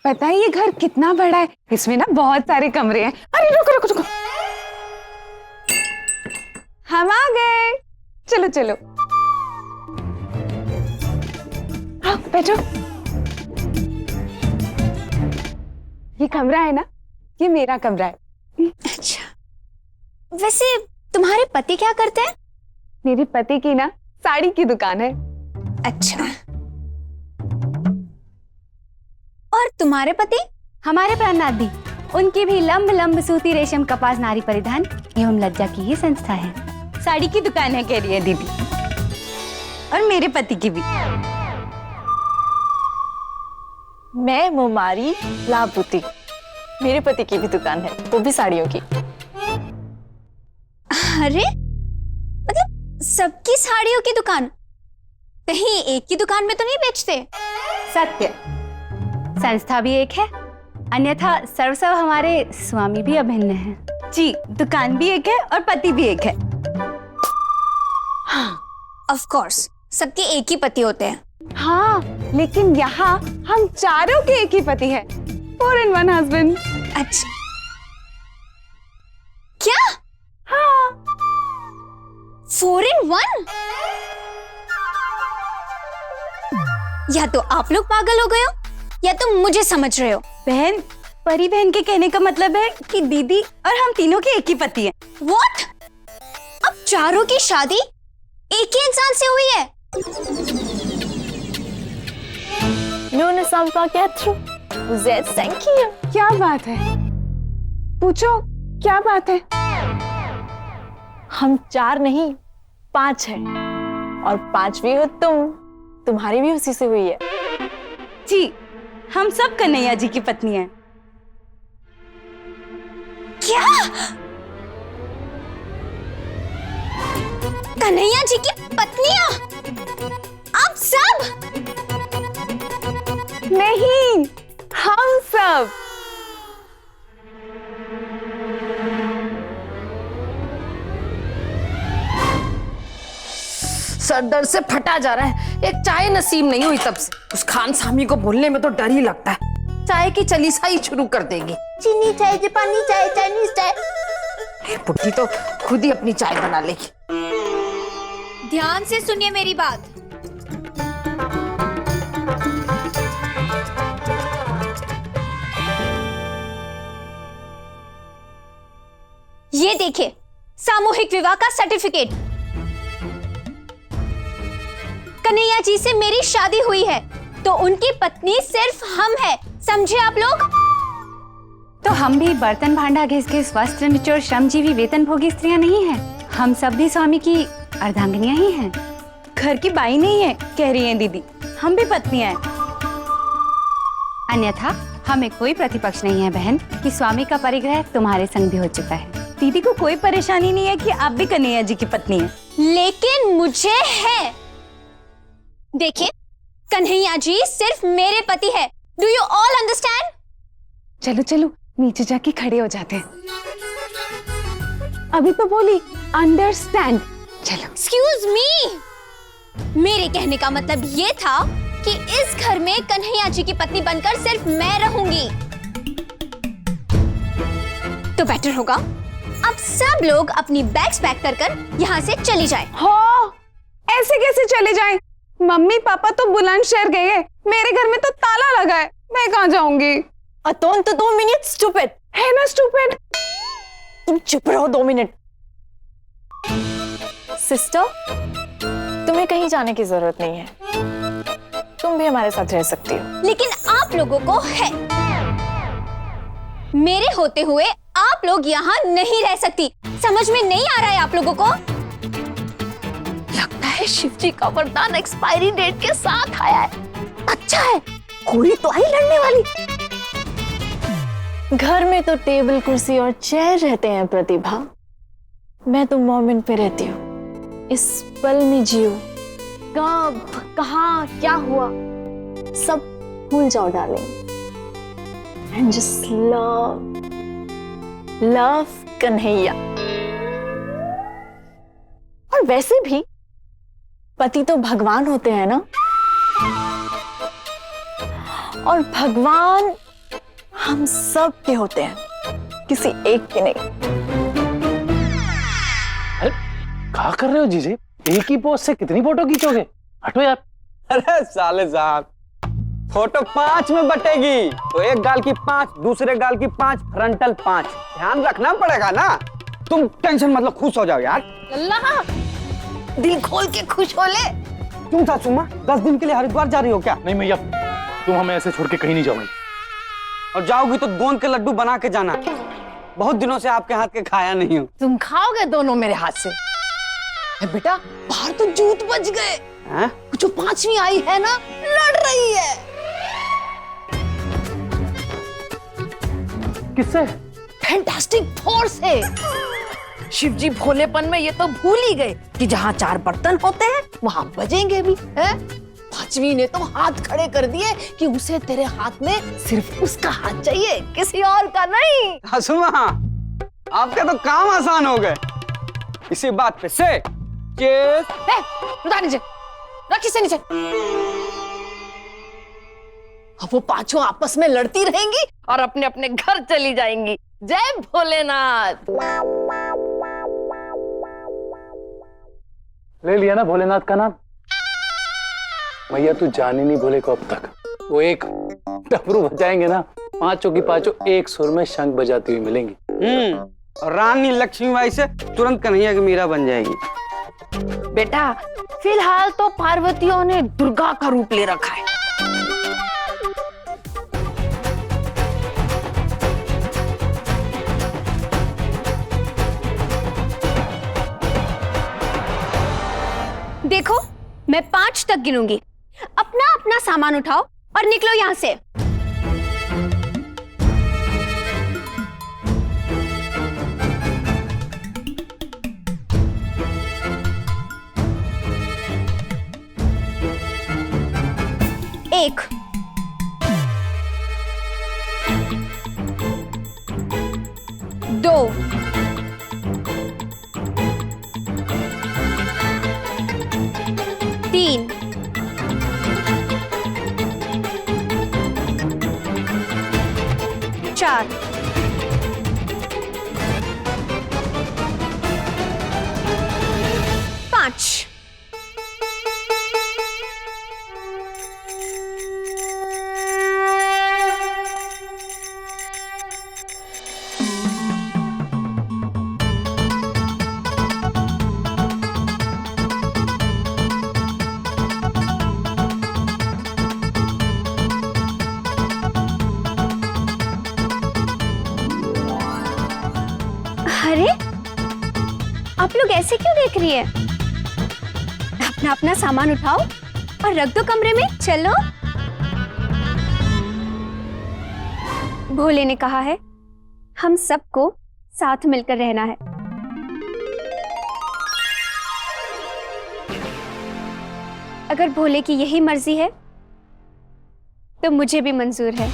पता है ये घर कितना बड़ा है? इसमें ना बहुत सारे कमरे हैं। अरे रुको रुको रुको, हम आ गए। चलो चलो आओ बैठो। ये कमरा है ना, ये मेरा कमरा है। अच्छा, वैसे तुम्हारे पति क्या करते हैं? मेरे पति की ना साड़ी की दुकान है। अच्छा, और तुम्हारे पति? हमारे प्राणनाथ भी, उनकी भी लंब लंब सूती रेशम कपास नारी परिधान एवं लज्जा की ही संस्था है। साड़ी की दुकान है कह रही है दीदी, और मेरे पति की भी। मैं मुमारी लाभूति, मेरे पति की भी दुकान है, वो भी साड़ियों की। अरे मतलब सबकी साड़ियों की दुकान? कहीं एक ही दुकान में तो नहीं बेचते? सत्य, संस्था भी एक है, अन्यथा सर्वस्व हमारे स्वामी भी अभिन्न है। जी, दुकान भी एक है और पति भी एक है। ऑफ कोर्स, सबके एक ही पति होते हैं। हाँ, लेकिन यहाँ हम चारों के एक ही पति है, 4 in 1 हस्बैंड। अच्छा, क्या? हाँ, 4 in 1? या तो आप लोग पागल हो गए हो या तुम मुझे समझ रहे हो। बहन, परी बहन के कहने का मतलब है कि दीदी और हम तीनों के एक ही पति हैं। What? अब चारों की शादी एक ही इंसान से हुई है? Nun ist einfach Gertrud. Sehr thank you. क्या बात है? पूछो, क्या बात है? हम 4 नहीं 5 हैं, और 5वीं हो तुम, तुम्हारी भी उसी से हुई है। जी, हम सब कन्हैया जी की पत्नी हैं। क्या? कन्हैया जी की पत्नियां? आप सब? नहीं, हम सब। सर दर्द से फटा जा रहा है। एक चाय नसीब नहीं हुई तब से। उस खान सामी को बोलने में तो डर ही लगता है, चाय की चलीसा ही शुरू कर देगी। चीनी चाय, जापानी चाय, चाइनीज चाय। बुढ़ी तो खुद ही अपनी चाय बना लेगी। ध्यान से सुनिए मेरी बात। ये देखिए, सामूहिक विवाह का सर्टिफिकेट। कन्हैया जी से मेरी शादी हुई है, तो उनकी पत्नी सिर्फ हम है, समझे आप लोग? तो हम भी बर्तन भांडा घिस घिस वस्त्र निचोड़ श्रमजीवी वेतनभोगी स्त्रियां नहीं हैं। हम सब भी स्वामी की अर्धांगिनियां ही हैं। घर की बाई नहीं है कह रही हैं दीदी, हम भी पत्नियां हैं। अन्यथा हमें कोई प्रतिपक्ष नहीं है बहन कि स्वामी का परिग्रह तुम्हारे संग भी हो चुका है। दीदी को कोई परेशानी नहीं है कि आप भी कन्हैया जी की पत्नी हैं। लेकिन मुझे है। देखिए, कन्हैया जी सिर्फ मेरे पति है। Do you all understand? चलो चलो नीचे जाके खड़े हो जाते हैं। अभी तो बोली अंडरस्टैंड। चलो। एक्सक्यूज मी, मेरे कहने का मतलब ये था कि इस घर में कन्हैया जी की पत्नी बनकर सिर्फ मैं रहूंगी। तो बेटर होगा अब सब लोग अपनी बैग्स पैक कर यहाँ से चली जाएं। हो, ऐसे कैसे चले जाएं? मम्मी पापा तो बुलंदशहर गए हैं, मेरे घर में तो ताला लगा है, मैं कहाँ जाऊंगी? अतोन तो 2 मिनट स्टूपिड है ना स्टूपिड? तुम चुप रहो 2 मिनट। सिस्टर, तुम्हें कहीं जाने की जरूरत नहीं है, तुम भी हमारे साथ रह सकती हो। लेकिन आप लोगों को है। मेरे होते हुए आप लोग यहाँ नहीं रह सकती। समझ में नहीं आ रहा है आप लोगों को? लगता है शिव जी का वरदान एक्सपायरी डेट के साथ आया है। अच्छा है, कोई तो आई लड़ने वाली। घर में तो टेबल कुर्सी और चेयर रहते हैं प्रतिभा, मैं तो मोमेंट पे रहती हूँ। इस पल में जियो, कब कहाँ क्या हुआ सब भूल जाओ darling, and just love Kanhaiya. और वैसे भी पति तो भगवान होते हैं ना, और भगवान हम सब के होते हैं, किसी एक के नहीं। अरे क्या कर रहे हो जीजे? एक ही पोज से कितनी फोटो खींचोगे? हटो यार। अरे साले साहब, फोटो 5 में बटेगी, तो एक गाल की 5, दूसरे गाल की 5, फ्रंटल 5। ध्यान रखना पड़ेगा ना। तुम टेंशन मतलब खुश हो जाओ यार। अल्लाह, दिल खोल के खुश हो ले। तुम सासू माँ 10 दिन के लिए हरिद्वार जा रही हो क्या? नहीं मैया, तुम हमें ऐसे छोड़ के कहीं नहीं जाओगी। और जाओगी तो गोंद के लड्डू बना के जाना। बहुत दिनों से आपके हाथ के खाया नहीं हूँ। तुम खाओगे दोनों मेरे हाथ से। बेटा बाहर तो जूत बज गए। हैं? जो 5वीं आई है ना, लड़ रही है। किससे? फैंटास्टिक फोर से। शिवजी भोलेपन में ये तो भूल ही गए कि जहाँ 4 बर्तन होते हैं वहां बजेंगे भी है। 5वीं ने तो हाथ खड़े कर दिए कि उसे तेरे हाथ में सिर्फ उसका हाथ चाहिए, किसी और का नहीं। सासू माँ, आपके तो काम आसान हो गए इसी बात पे से। चीज। उतार नीचे, रखी से नीचे। अब वो 5 आपस में लड़ती रहेंगी और अपने अपने घर चली जाएंगी। जय भोलेनाथ। ले लिया ना भोलेनाथ का नाम? मैया तू जान ही नहीं भोले को अब तक। वो एक डमरू बजाएंगे ना, 5 की 5 एक सुर में शंख बजाती हुई मिलेंगी। और रानी लक्ष्मीबाई से तुरंत कन्हैया की मीरा बन जाएगी। बेटा फिलहाल तो पार्वतियों ने दुर्गा का रूप ले रखा है। देखो, मैं 5 तक गिनूंगी। अपना अपना सामान उठाओ और निकलो यहां से। एक, 2, 3, 4, 5। अरे, आप लोग ऐसे क्यों देख रही है? अपना अपना सामान उठाओ और रख दो कमरे में। चलो, भोले ने कहा है हम सबको साथ मिलकर रहना है। अगर भोले की यही मर्जी है तो मुझे भी मंजूर है।